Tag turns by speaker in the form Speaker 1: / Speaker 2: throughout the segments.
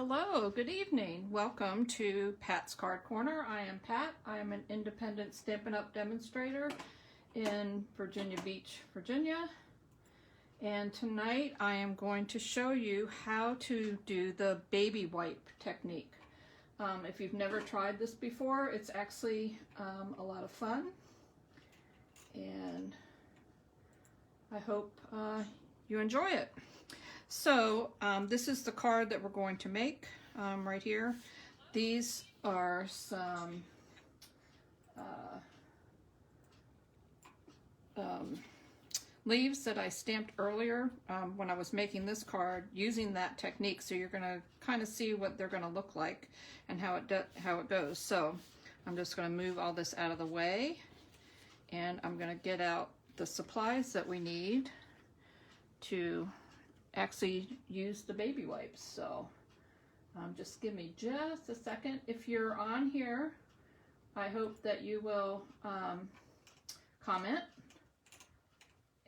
Speaker 1: Hello, good evening. Welcome to Pat's Card Corner. I am Pat. I am an independent Stampin' Up! Demonstrator in Virginia Beach, Virginia. And tonight I am going to show you how to do the baby wipe technique. If you've never tried this before, it's actually a lot of fun. And I hope you enjoy it. So this is the card that we're going to make right here. These are some leaves that I stamped earlier when I was making this card using that technique. So you're going to kind of see what they're going to look like and how it goes. So I'm just going to move all this out of the way, and I'm going to get out the supplies that we need to actually use the baby wipes. So just give me just a second. If you're on here, I hope that you will comment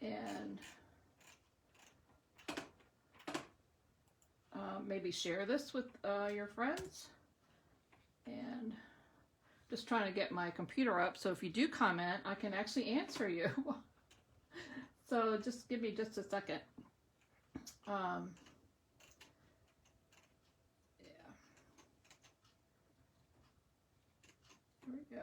Speaker 1: and maybe share this with your friends. And just trying to get my computer up, so if you do comment, I can actually answer you. So just give me just a second. Yeah. There we go.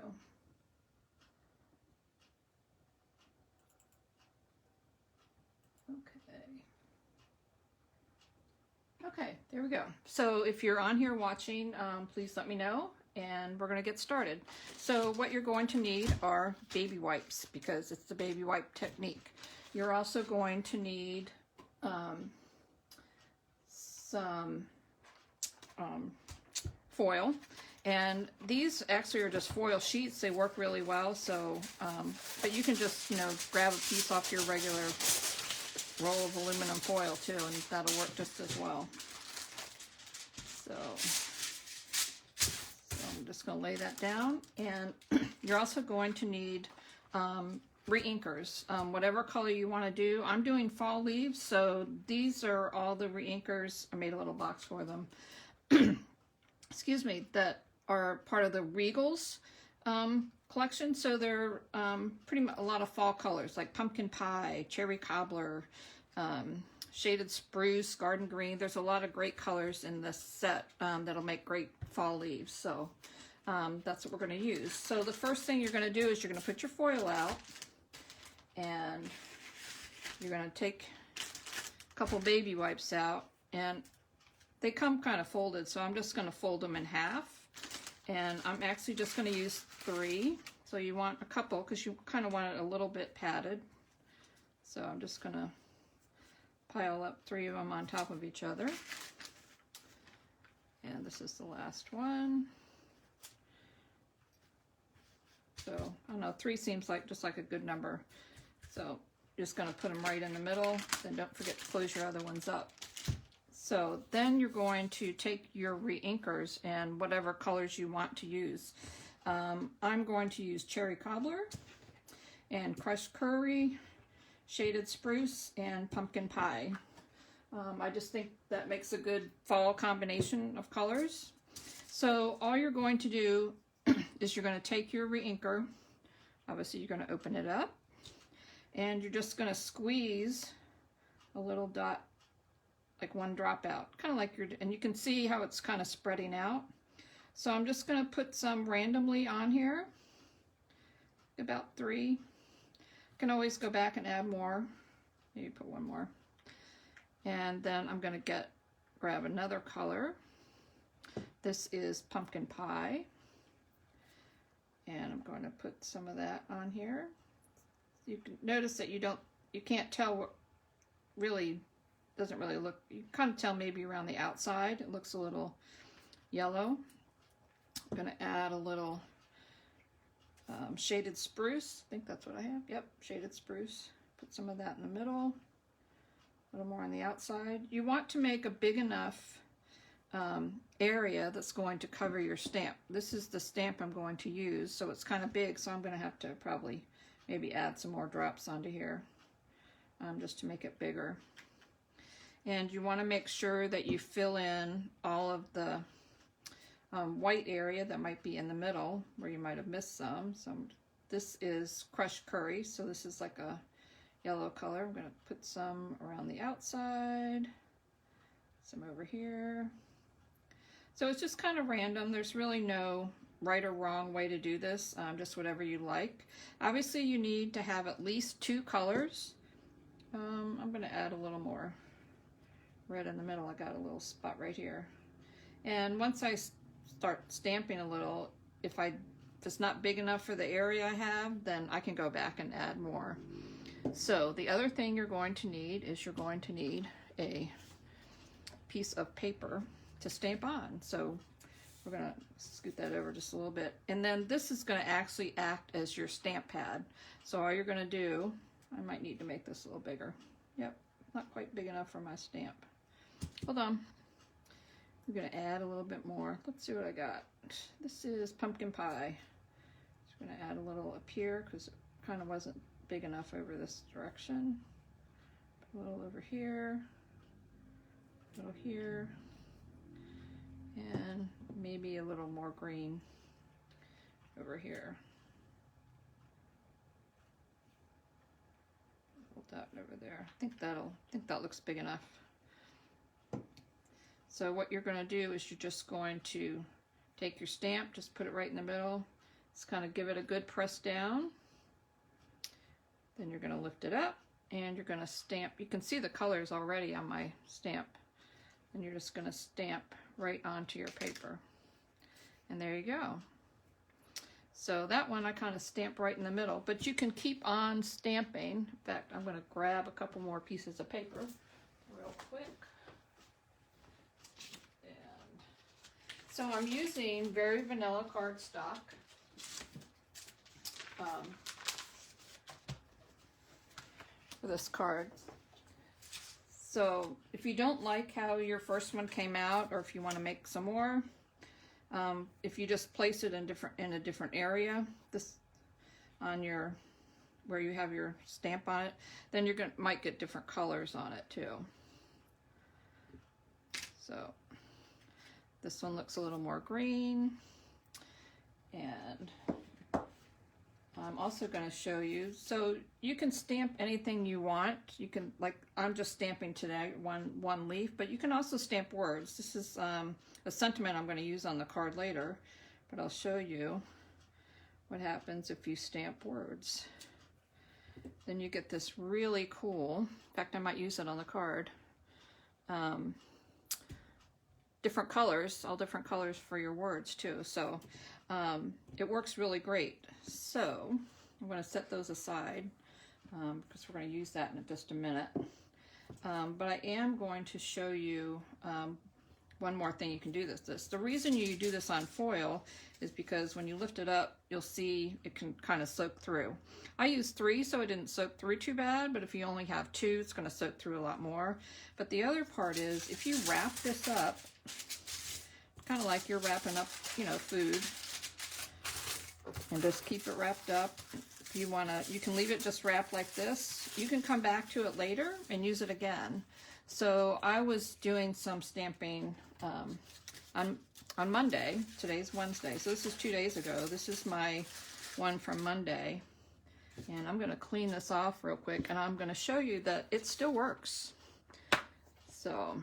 Speaker 1: Okay, there we go. So if you're on here watching, please let me know, and we're going to get started. So what you're going to need are baby wipes, because it's the baby wipe technique. You're also going to need some foil, and these actually are just foil sheets. They work really well. So but you can just grab a piece off your regular roll of aluminum foil too, and that'll work just as well. So I'm just going to lay that down, and you're also going to need re-inkers, whatever color you want to do. I'm doing fall leaves, so these are all the re-inkers. I made a little box for them. Excuse me, that are part of the Regals collection. So they're pretty much a lot of fall colors, like pumpkin pie, cherry cobbler, shaded spruce, garden green. There's a lot of great colors in this set that'll make great fall leaves. So that's what we're going to use. So the first thing you're going to do is you're going to put your foil out, and you're going to take a couple baby wipes out, and they come kind of folded, so I'm just going to fold them in half, and I'm actually just going to use 3. So you want a couple because you kind of want it a little bit padded. So I'm just going to pile up 3 of them on top of each other, and this is the last one. So I don't know, 3 seems like just like a good number. So just going to put them right in the middle. Then don't forget to close your other ones up. So then you're going to take your re-inkers and whatever colors you want to use. I'm going to use cherry cobbler and crushed curry, shaded spruce, and pumpkin pie. I just think that makes a good fall combination of colors. So all you're going to do is you're going to take your re-inker. Obviously you're going to open it up, and you're just going to squeeze a little dot, like one drop out, kind of like and you can see how it's kind of spreading out. So I'm just going to put some randomly on here, about 3. You can always go back and add more. Maybe put 1 more. And then I'm going to grab another color. This is pumpkin pie. And I'm going to put some of that on here. You can notice that you can't tell what really doesn't really look. You can kind of tell maybe around the outside. It looks a little yellow. I'm going to add a little shaded spruce. I think that's what I have. Yep, shaded spruce. Put some of that in the middle. A little more on the outside. You want to make a big enough area that's going to cover your stamp. This is the stamp I'm going to use, so it's kind of big, so I'm going to have to probably maybe add some more drops onto here just to make it bigger. And you want to make sure that you fill in all of the white area that might be in the middle where you might have missed some. So this is crushed curry, so this is like a yellow color. I'm going to put some around the outside, some over here. So it's just kind of random. There's really no right or wrong way to do this, just whatever you like. Obviously you need to have at least 2 colors. I'm going to add a little more red in the middle. I got a little spot right here. And once I start stamping a little, if it's not big enough for the area I have, then I can go back and add more. So the other thing you're going to need is you're going to need a piece of paper to stamp on. So we're going to scoot that over just a little bit. And then this is going to actually act as your stamp pad. So all you're going to do, I might need to make this a little bigger. Yep, not quite big enough for my stamp. Hold on. We're going to add a little bit more. Let's see what I got. This is pumpkin pie. Just going to add a little up here because it kind of wasn't big enough over this direction. Put a little over here, a little here, and maybe a little more green over here. Hold that over there. I think that looks big enough. So what you're going to do is you're just going to take your stamp, just put it right in the middle, just kind of give it a good press down. Then you're going to lift it up and you're going to stamp. You can see the colors already on my stamp. And you're just going to stamp right onto your paper. And there you go. So that one I kind of stamped right in the middle, but you can keep on stamping. In fact, I'm going to grab a couple more pieces of paper real quick. So I'm using very vanilla cardstock. For this card. So if you don't like how your first one came out, or if you want to make some more, if you just place it in a different area, this on your where you have your stamp on it, then you're might get different colors on it too. So this one looks a little more green, and I'm also going to show you, so you can stamp anything you want. You can, like I'm just stamping today one leaf, but you can also stamp words. This is a sentiment I'm going to use on the card later, but I'll show you what happens if you stamp words. Then you get this really cool, in fact I might use it on the card, different colors, all different colors for your words too. So it works really great. So I'm going to set those aside because we're going to use that in just a minute. But I am going to show you one more thing you can do this. The reason you do this on foil is because when you lift it up, you'll see it can kind of soak through. I used 3 so it didn't soak through too bad, but if you only have 2, it's going to soak through a lot more. But the other part is if you wrap this up, kind of like you're wrapping up, you know, food, and just keep it wrapped up. If you want to, you can leave it just wrapped like this. You can come back to it later and use it again. So I was doing some stamping on Monday. Today's Wednesday, so this is 2 days ago. This is my one from Monday, and I'm going to clean this off real quick, and I'm going to show you that it still works. So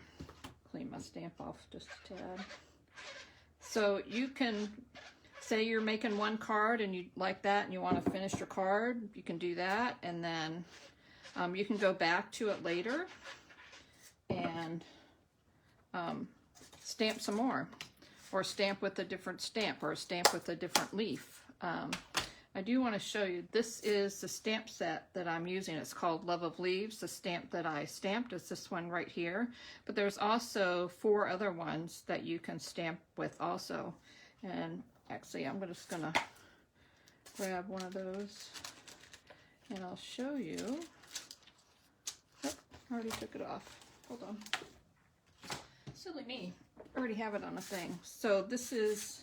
Speaker 1: clean my stamp off just a tad. So you can say you're making one card and you like that and you want to finish your card, you can do that, and then you can go back to it later and stamp some more, or stamp with a different stamp, or stamp with a different leaf. I do want to show you, this is the stamp set that I'm using. It's called Love of Leaves. The stamp that I stamped is this one right here, but there's also 4 other ones that you can stamp with also. And actually I'm just gonna grab one of those and I'll show you. Oh, I already took it off. Hold on. Silly me. I already have it on a thing. So this is,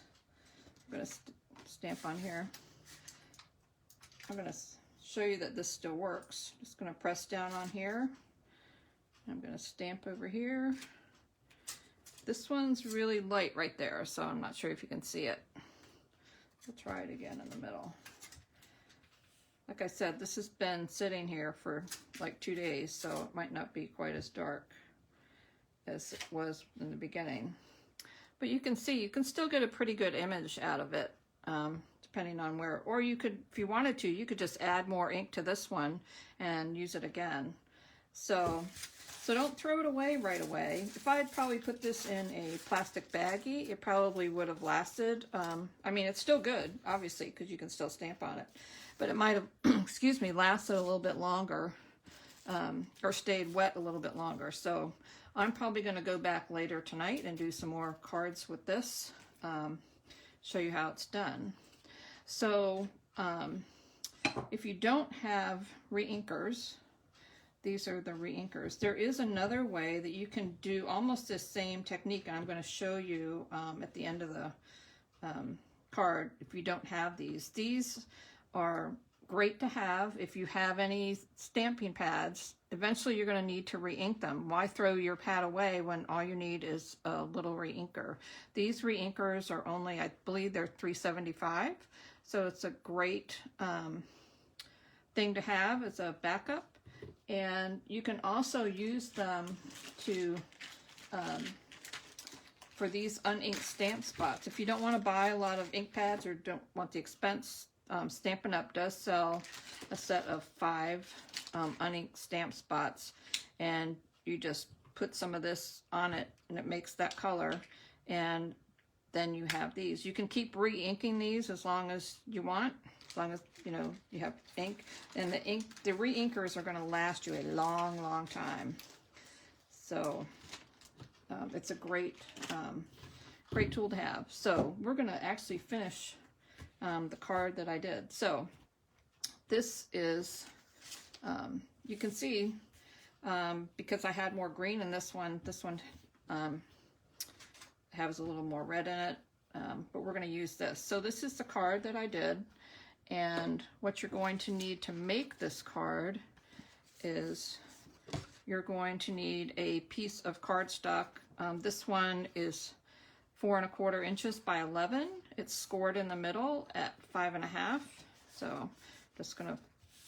Speaker 1: I'm gonna stamp on here. I'm going to show you that this still works. Just going to press down on here, I'm going to stamp over here. This one's really light right there, so I'm not sure if you can see it. We'll try it again in the middle. Like I said, this has been sitting here for like 2 days, so it might not be quite as dark as it was in the beginning. But you can see, you can still get a pretty good image out of it, depending on where, or you could, if you wanted to, you could just add more ink to this one and use it again. So don't throw it away right away. If I had probably put this in a plastic baggie, it probably would have lasted. I mean, it's still good, obviously, because you can still stamp on it. But it might have, excuse me, lasted a little bit longer, or stayed wet a little bit longer. So I'm probably going to go back later tonight and do some more cards with this, show you how it's done. So if you don't have reinkers, these are the reinkers. There is another way that you can do almost the same technique, and I'm going to show you at the end of the card if you don't have these. These are great to have if you have any stamping pads. Eventually you're going to need to re-ink them. Why throw your pad away when all you need is a little re-inker? These re-inkers are only, I believe they're $3.75, so it's a great thing to have as a backup. And you can also use them to for these uninked stamp spots. If you don't want to buy a lot of ink pads or don't want the expense, Stampin' Up does sell a set of 5 uninked stamp spots, and you just put some of this on it and it makes that color, and then you have these. You can keep re-inking these as long as you want, as long as you know you have ink, and the re-inkers are going to last you a long time. So it's a great tool to have. So we're going to actually finish the card that I did. So this is, you can see, because I had more green in this one has a little more red in it, but we're going to use this. So this is the card that I did, and what you're going to need to make this card is you're going to need a piece of cardstock. This one is 4 1/4 inches by 11. It's scored in the middle at 5 1/2. So I'm just going to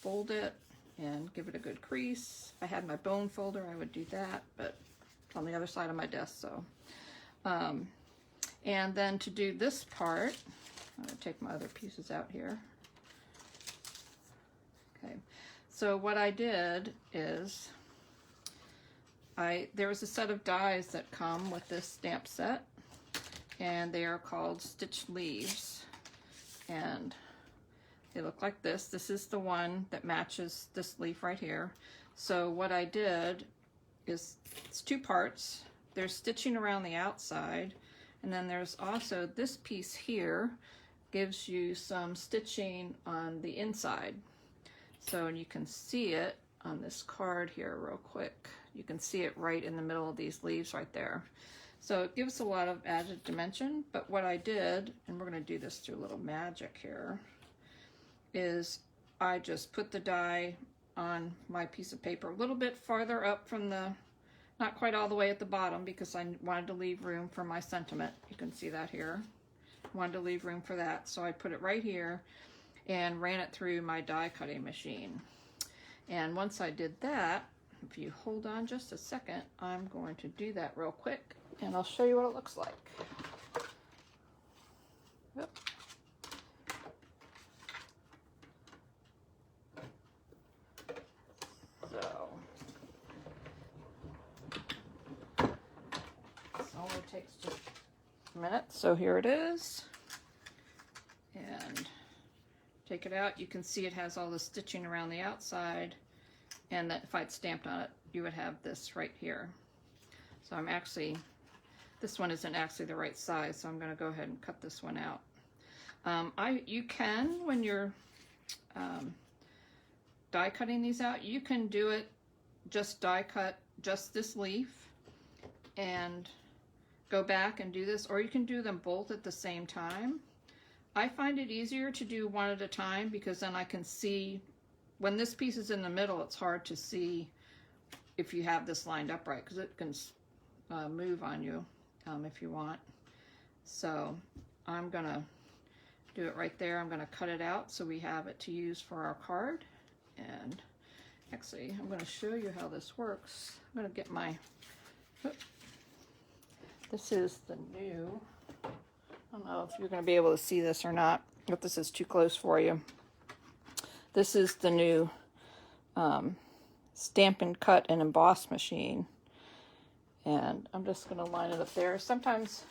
Speaker 1: fold it and give it a good crease. If I had my bone folder, I would do that, but it's on the other side of my desk. So, and then to do this part, I'm going to take my other pieces out here. Okay, so what I did is there was a set of dies that come with this stamp set, and they are called stitched leaves, and they look like this. This is the one that matches this leaf right here. So what I did is, it's 2 parts. There's stitching around the outside, and then there's also this piece here gives you some stitching on the inside. So, and you can see it on this card here real quick. You can see it right in the middle of these leaves right there. So it gives a lot of added dimension, but what I did, and we're going to do this through a little magic here, is I just put the die on my piece of paper a little bit farther up from the, not quite all the way at the bottom, because I wanted to leave room for my sentiment. You can see that here. Wanted to leave room for that, so I put it right here and ran it through my die cutting machine. And once I did that, if you hold on just a second, I'm going to do that real quick, and I'll show you what it looks like. Yep. So, this only takes just a minute. So here it is. And take it out. You can see it has all the stitching around the outside, and that if I'd stamped on it, you would have this right here. So I'm actually, this one isn't actually the right size, so I'm going to go ahead and cut this one out. You can, when you're die cutting these out, you can do it, just die cut just this leaf and go back and do this, or you can do them both at the same time. I find it easier to do one at a time, because then I can see, when this piece is in the middle, it's hard to see if you have this lined up right, because it can move on you if you want. So I'm gonna do it right there. I'm gonna cut it out so we have it to use for our card. And actually, I'm gonna show you how this works. I'm gonna get my, this is the new, I don't know if you're gonna be able to see this or not, if this is too close for you. This is the new Stampin' Cut and Emboss machine. And I'm just going to line it up there. Sometimes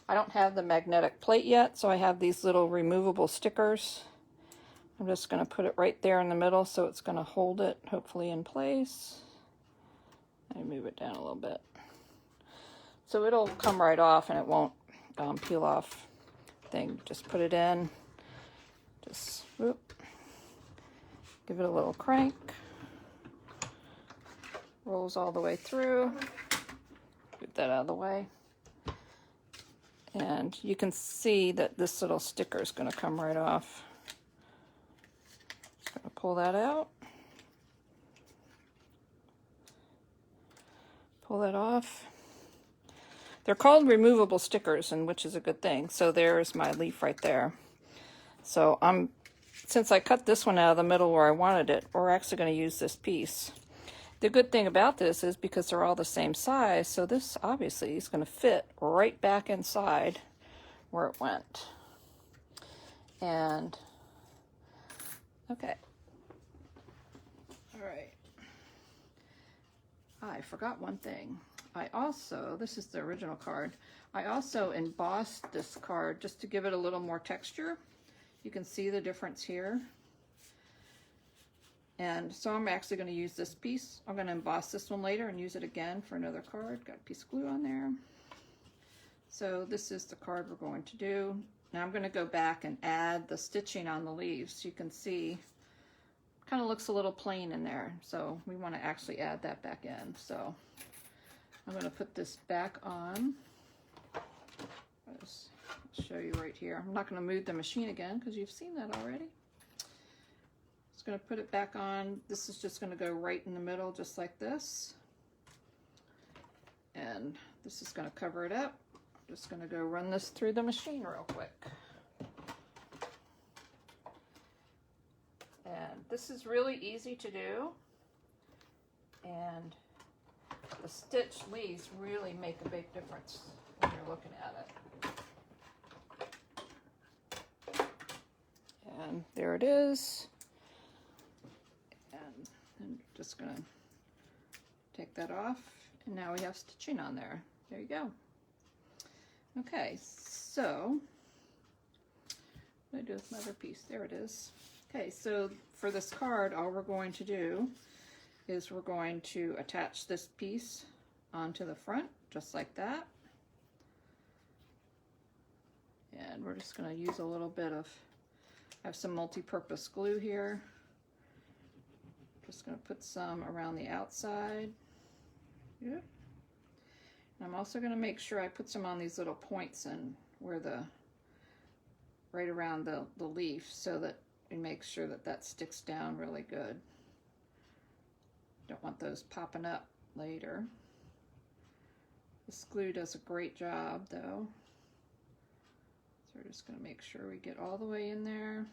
Speaker 1: I don't have the magnetic plate yet, so I have these little removable stickers. I'm just going to put it right there in the middle so it's going to hold it hopefully in place. Let me move it down a little bit. So it'll come right off and it won't peel off thing. Just put it in. Just whoop. Give it a little crank. Rolls all the way through. Get that out of the way. And you can see that this little sticker is going to come right off. Just going to pull that out. Pull that off. They're called removable stickers, and which is a good thing. So there's my leaf right there. So since I cut this one out of the middle where I wanted it, we're actually going to use this piece. The good thing about this is because they're all the same size, so this obviously is going to fit right back inside where it went. And, okay. All right. I forgot one thing. This is the original card, I also embossed this card just to give it a little more texture. You can see the difference here. And so I'm actually going to use this piece. I'm going to emboss this one later and use it again for another card. Got a piece of glue on there. So this is the card we're going to do. Now I'm going to go back and add the stitching on the leaves. You can see it kind of looks a little plain in there. So we want to actually add that back in. So I'm going to put this back on. I'll show you right here. I'm not going to move the machine again because you've seen that already. Going to put it back on. This is just going to go right in the middle just like this, and this is going to cover it up. I'm just going to go run this through the machine real quick. And this is really easy to do, and the stitch leaves really make a big difference when you're looking at it. And there it is. I'm just going to take that off, and now we have stitching on there. There you go. Okay, so what do I do with my other piece? There it is. Okay, so for this card, all we're going to do is we're going to attach this piece onto the front, just like that. And we're just going to use a little bit of, I have some multi-purpose glue here. Just going to put some around the outside. Yep. And I'm also going to make sure I put some on these little points and where right around the leaf, so that we make sure that that sticks down really good. Don't want those popping up later. This glue does a great job though. So we're just going to make sure we get all the way in there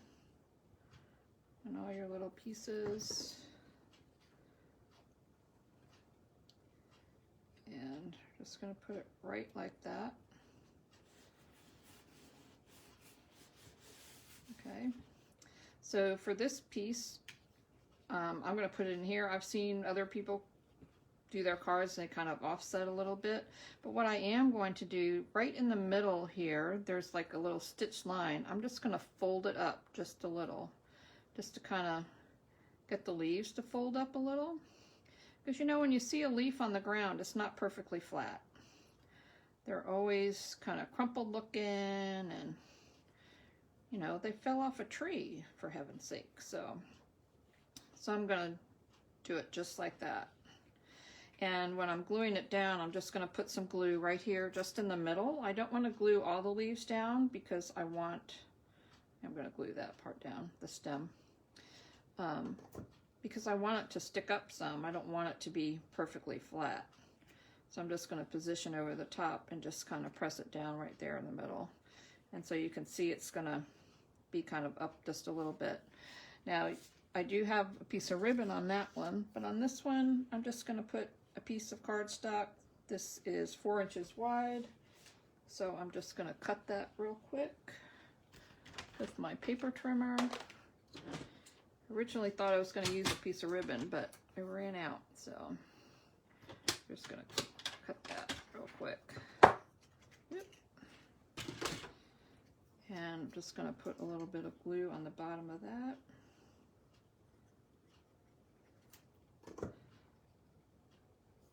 Speaker 1: and all your little pieces. And just going to put it right like that. Okay, so for this piece, I'm going to put it in here. I've seen other people do their cards and they kind of offset a little bit, but what I am going to do right in the middle here, there's like a little stitch line. I'm just going to fold it up just a little, just to kind of get the leaves to fold up a little. Because you know, when you see a leaf on the ground, it's not perfectly flat. They're always kind of crumpled looking, and you know, they fell off a tree, for heaven's sake. So I'm going to do it just like that. And when I'm gluing it down, I'm just going to put some glue right here, just in the middle. I don't want to glue all the leaves down because I'm going to glue that part down, the stem. because I want it to stick up some. I don't want it to be perfectly flat. So I'm just going to position over the top and just kind of press it down right there in the middle. And so you can see it's going to be kind of up just a little bit. Now, I do have a piece of ribbon on that one, but on this one, I'm just going to put a piece of cardstock. This is 4 inches wide. So I'm just going to cut that real quick with my paper trimmer. Originally thought I was going to use a piece of ribbon, but I ran out, so I'm just going to cut that real quick. Yep. And I'm just going to put a little bit of glue on the bottom of that.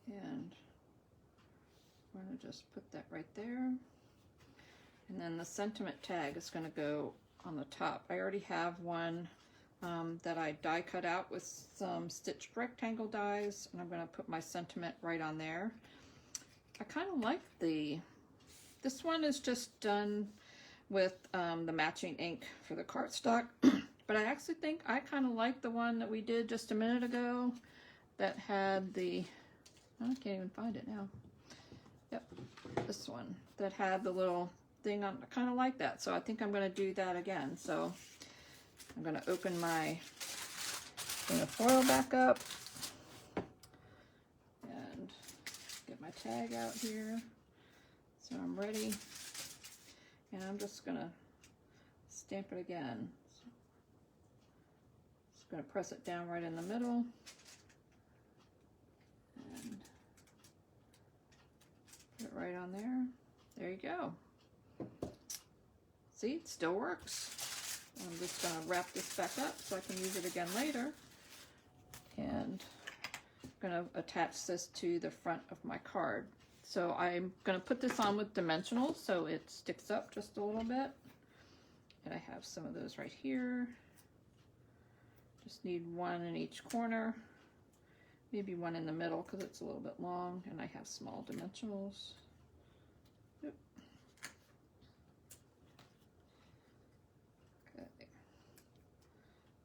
Speaker 1: And we're going to just put that right there. And then the sentiment tag is going to go on the top. I already have one that I die cut out with some stitched rectangle dies, and I'm going to put my sentiment right on there. I kind of like this one is just done with the matching ink for the cardstock, but I actually think I kind of like the one that we did just a minute ago that had the, I can't even find it now. Yep, this one that had the little thing on. I kind of like that, so I think I'm going to do that again. So I'm going to open my foil back up and get my tag out here. So I'm ready, and I'm just going to stamp it again. So just going to press it down right in the middle. And put it right on there. There you go. See, it still works. I'm just going to wrap this back up so I can use it again later. And I'm going to attach this to the front of my card. So I'm going to put this on with dimensionals so it sticks up just a little bit. And I have some of those right here. Just need one in each corner. Maybe one in the middle because it's a little bit long, and I have small dimensionals. Yep. Okay.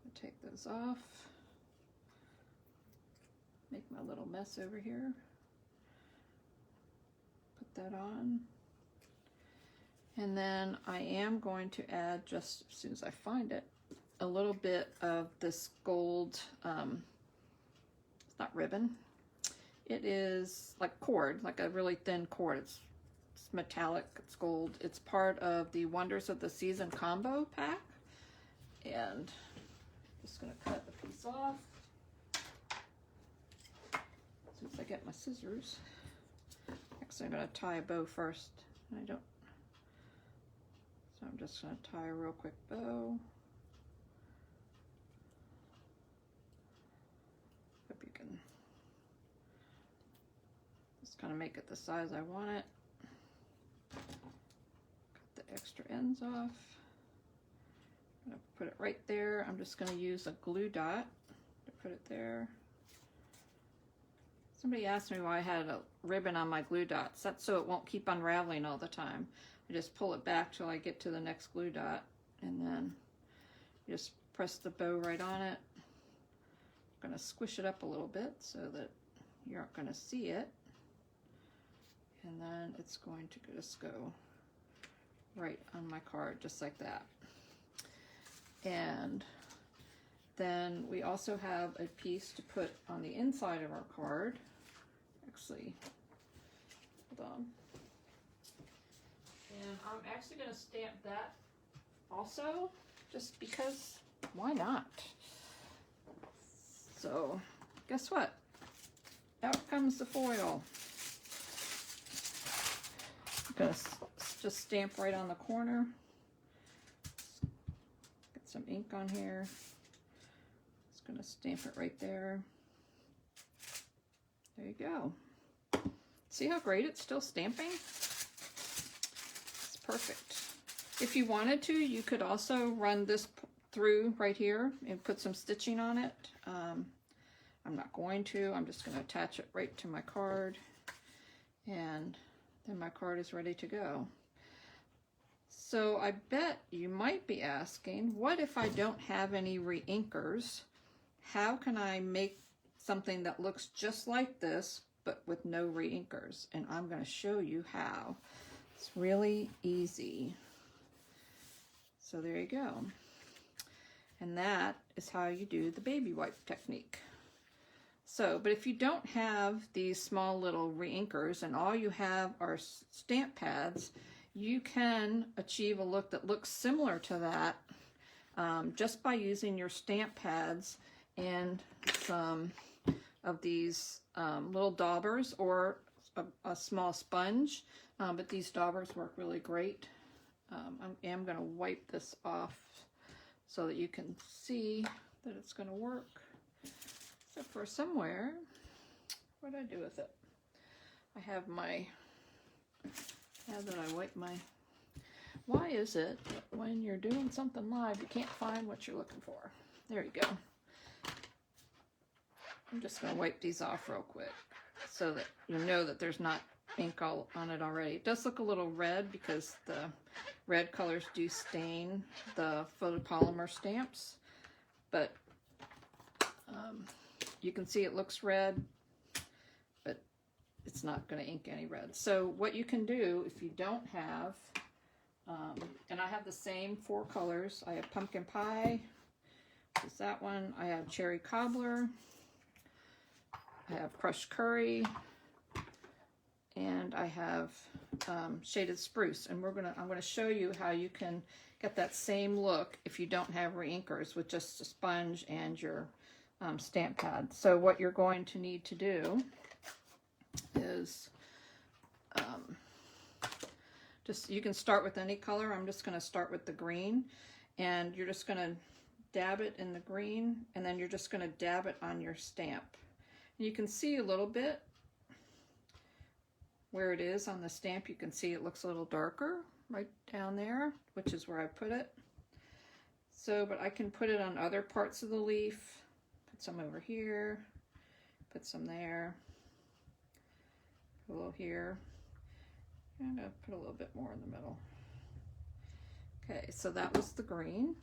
Speaker 1: I'll take those off. Make my little mess over here. Put that on. And then I am going to add, just as soon as I find it, a little bit of this gold, it's not ribbon. It is like cord, like a really thin cord. It's metallic, it's gold. It's part of the Wonders of the Season combo pack. And I'm just gonna cut a piece off. Since I get my scissors. Actually, I'm gonna tie a bow first. I don't. So I'm just gonna tie a real quick bow. Hope you can just kind of make it the size I want it. Cut the extra ends off. I'm gonna put it right there. I'm just gonna use a glue dot to put it there. Somebody asked me why I had a ribbon on my glue dots. That's so it won't keep unraveling all the time. I just pull it back till I get to the next glue dot, and then you just press the bow right on it. I'm going to squish it up a little bit so that you aren't going to see it. And then it's going to just go right on my card, just like that. And then we also have a piece to put on the inside of our card. Actually, hold on. And I'm actually going to stamp that also, just because, why not? So, guess what? Out comes the foil. I'm going to just stamp right on the corner. Get some ink on here. Just going to stamp it right there. There you go. See how great it's still stamping? Perfect. If you wanted to, you could also run this through right here and put some stitching on it. I'm not going to. I'm just going to attach it right to my card, and then my card is ready to go. So I bet you might be asking, what if I don't have any re-inkers? how can I make something that looks just like this, but with no re-inkers? And I'm going to show you how. It's really easy. So there you go. And that is how you do the baby wipe technique. So, but if you don't have these small little re-inkers and all you have are stamp pads, you can achieve a look that looks similar to that just by using your stamp pads and some of these little daubers or a small sponge. But these daubers work really great. I am going to wipe this off so that you can see that it's going to work. Except for somewhere, what did I do with it? I have my, now that I wipe my, why is it that when you're doing something live, you can't find what you're looking for? There you go. I'm just going to wipe these off real quick so that you know that there's not ink all on it already. It does look a little red because the red colors do stain the photopolymer stamps, but you can see it looks red, but it's not going to ink any red. So what you can do if you don't have, and I have the same 4 colors. I have pumpkin pie, which is that one. I have cherry cobbler. I have crushed curry, and I have shaded spruce. And I'm gonna show you how you can get that same look if you don't have re-inkers with just a sponge and your stamp pad. So what you're going to need to do is you can start with any color. I'm just going to start with the green, and you're just going to dab it in the green, and then you're just going to dab it on your stamp. And you can see a little bit where it is on the stamp. You can see it looks a little darker right down there, which is where I put it. So, but I can put it on other parts of the leaf. Put some over here, put some there, put a little here, and I'll put a little bit more in the middle. Okay, so that was the green.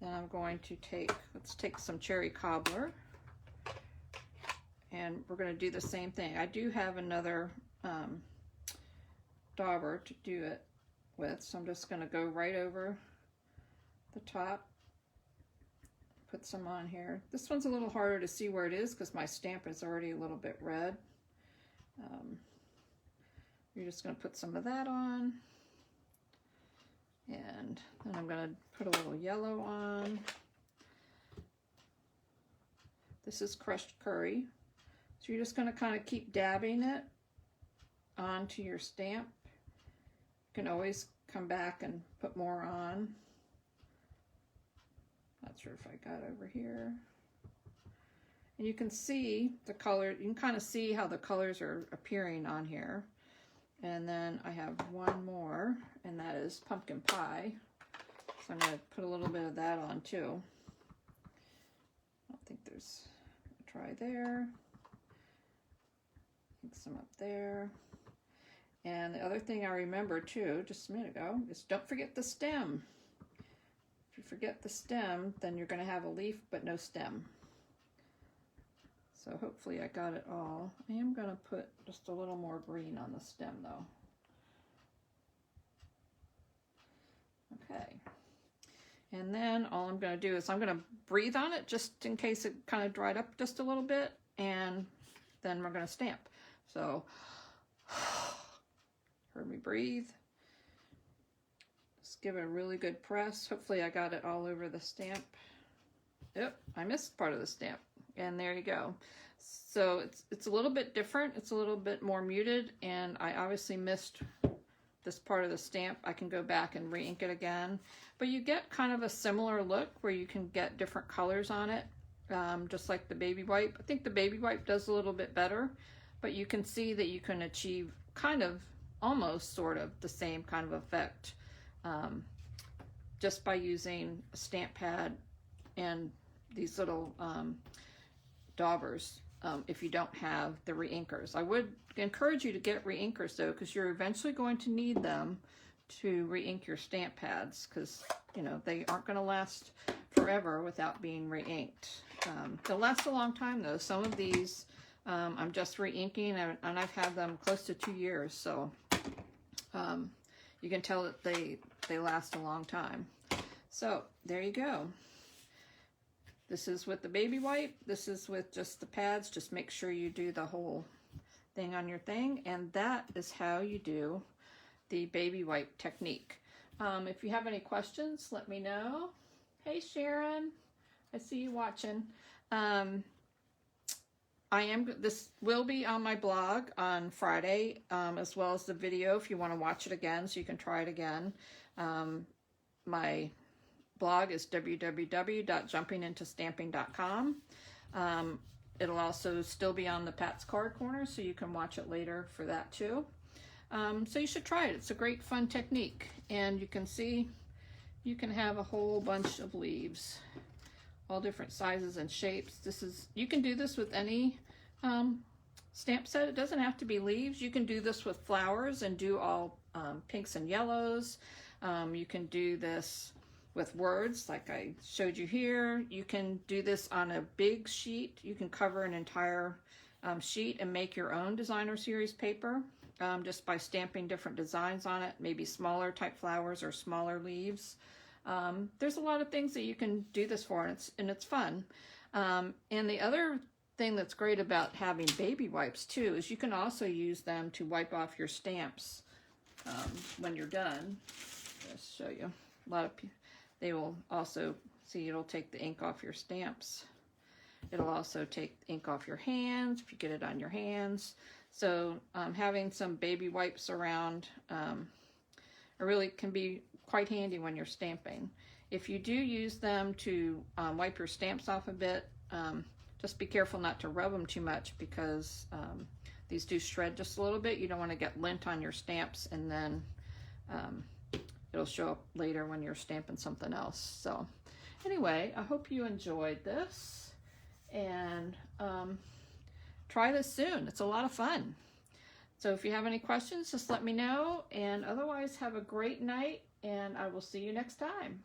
Speaker 1: Then I'm going to let's take some cherry cobbler, and we're going to do the same thing. I do have another dauber to do it with, so I'm just going to go right over the top, put some on here. This one's a little harder to see where it is because my stamp is already a little bit red. You're just going to put some of that on, and then I'm going to put a little yellow on. This is crushed curry. So you're just going to kind of keep dabbing it onto your stamp. You can always come back and put more on. Not sure if I got over here. And you can see the color, you can kind of see how the colors are appearing on here. And then I have one more, and that is pumpkin pie. So I'm going to put a little bit of that on too. I don't think there's, try there. Some up there. And the other thing I remember too, just a minute ago, is don't forget the stem. If you forget the stem, then you're going to have a leaf but no stem. So hopefully I got it all. I am going to put just a little more green on the stem though. Okay. And then all I'm going to do is I'm going to breathe on it just in case it kind of dried up just a little bit, and then we're going to stamp. So, heard me breathe. Just give it a really good press. Hopefully I got it all over the stamp. Yep, I missed part of the stamp. And there you go. So it's a little bit different. It's a little bit more muted, and I obviously missed this part of the stamp. I can go back and re-ink it again. But you get kind of a similar look where you can get different colors on it, just like the baby wipe. I think the baby wipe does a little bit better. But you can see that you can achieve kind of almost sort of the same kind of effect just by using a stamp pad and these little daubers if you don't have the re-inkers. I would encourage you to get re-inkers though, because you're eventually going to need them to re-ink your stamp pads, because you know they aren't going to last forever without being re-inked. They'll last a long time though. Some of these I'm just re-inking, and I've had them close to 2 years, so you can tell that they last a long time. So there you go. This is with the baby wipe. This is with just the pads. Just make sure you do the whole thing on your thing, and that is how you do the baby wipe technique. If you have any questions, let me know. Hey Sharon, I see you watching. This will be on my blog on Friday, as well as the video if you want to watch it again, so you can try it again. My blog is www.jumpingintostamping.com. It'll also still be on the Pat's Card Corner, so you can watch it later for that too. So you should try it. It's a great fun technique, and you can see you can have a whole bunch of leaves, all different sizes and shapes. You can do this with any stamp set. It doesn't have to be leaves. You can do this with flowers and do all pinks and yellows. You can do this with words like I showed you here. You can do this on a big sheet. You can cover an entire sheet and make your own designer series paper just by stamping different designs on it, maybe smaller type flowers or smaller leaves. There's a lot of things that you can do this for, and it's fun. And the other thing that's great about having baby wipes too is you can also use them to wipe off your stamps when you're done. Let's show you. They will also, see, it'll take the ink off your stamps. It'll also take ink off your hands if you get it on your hands. So having some baby wipes around really can be quite handy when you're stamping. If you do use them to wipe your stamps off a bit, just be careful not to rub them too much, because these do shred just a little bit. You don't want to get lint on your stamps, and then it'll show up later when you're stamping something else. So anyway, I hope you enjoyed this, and try this soon. It's a lot of fun. So if you have any questions, just let me know, and otherwise have a great night, and I will see you next time.